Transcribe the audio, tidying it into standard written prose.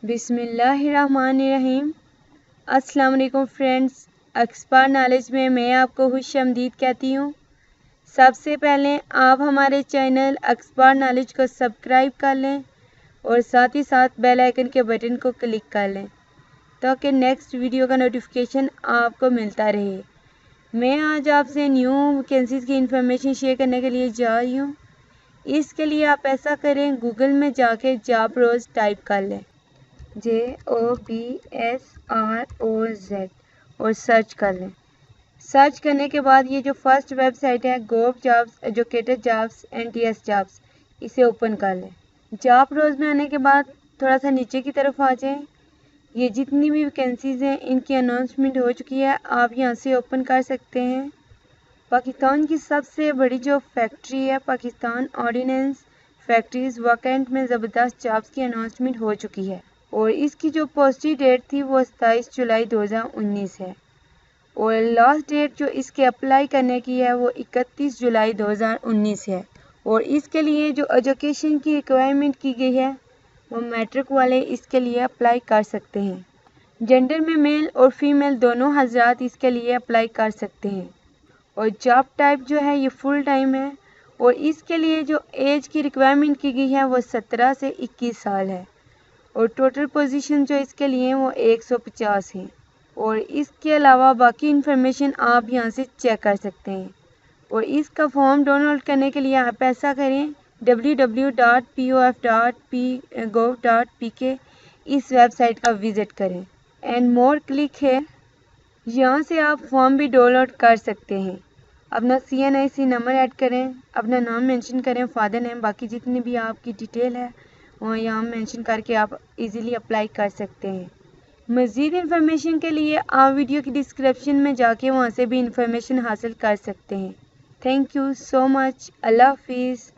बिस्मिल्लाहिर्रहमानिर्रहीम। अस्सलाम वालेकुम फ्रेंड्स, एक्सपर्ट नॉलेज में मैं आपको खुश आमदीद कहती हूँ। सबसे पहले आप हमारे चैनल एक्सपर्ट नॉलेज को सब्सक्राइब कर लें और साथ ही साथ बेल आइकन के बटन को क्लिक कर लें ताकि नेक्स्ट वीडियो का नोटिफिकेशन आपको मिलता रहे। मैं आज आपसे न्यू वैकेंसीज़ की इंफॉर्मेशन शेयर करने के लिए जा रही हूँ। इसके लिए आप ऐसा करें, गूगल में जाके जॉब रोज़ टाइप कर लें, JOBSROZ, और सर्च कर लें। सर्च करने के बाद ये जो फर्स्ट वेबसाइट है gov jobs, educated jobs, NTS jobs, इसे ओपन कर लें। जॉब रोज़ में आने के बाद थोड़ा सा नीचे की तरफ आ जाएं। ये जितनी भी वैकेंसीज़ हैं इनकी अनाउंसमेंट हो चुकी है, आप यहाँ से ओपन कर सकते हैं। पाकिस्तान की सबसे बड़ी जो फैक्ट्री है पाकिस्तान ऑर्डिनेंस फैक्ट्रीज वैकेंट में ज़बरदस्त जॉब्स की अनाउंसमेंट हो चुकी है और इसकी जो पोस्टिंग डेट थी वो 27 जुलाई 2019 है और लास्ट डेट जो इसके अप्लाई करने की है वो 31 जुलाई 2019 है। और इसके लिए जो एजुकेशन की रिक्वायरमेंट की गई है वो मैट्रिक वाले इसके लिए अप्लाई कर सकते हैं। जेंडर में मेल और फीमेल दोनों हजरात इसके लिए अप्लाई कर सकते हैं और जॉब टाइप जो है ये फुल टाइम है और इसके लिए जो एज की रिक्वायरमेंट की गई है वो 17 से 21 साल है और टोटल पोजीशन जो इसके लिए वो 150 हैं। और इसके अलावा बाकी इन्फॉर्मेशन आप यहाँ से चेक कर सकते हैं। और इसका फॉर्म डाउनलोड करने के लिए आप ऐसा करें, www.pof.gov.pk इस वेबसाइट का विज़िट करें एंड मोर क्लिक है। यहाँ से आप फॉर्म भी डाउनलोड कर सकते हैं। अपना CNIC नंबर ऐड करें, अपना नाम मेंशन करें, फादर नेम, बाकी जितनी भी आपकी डिटेल है वो यहाँ मेंशन करके आप इजीली अप्लाई कर सकते हैं। मज़ीद इन्फॉर्मेशन के लिए आप वीडियो की डिस्क्रिप्शन में जाके वहाँ से भी इंफॉर्मेशन हासिल कर सकते हैं। Thank you so much. अल्लाह हाफिज़।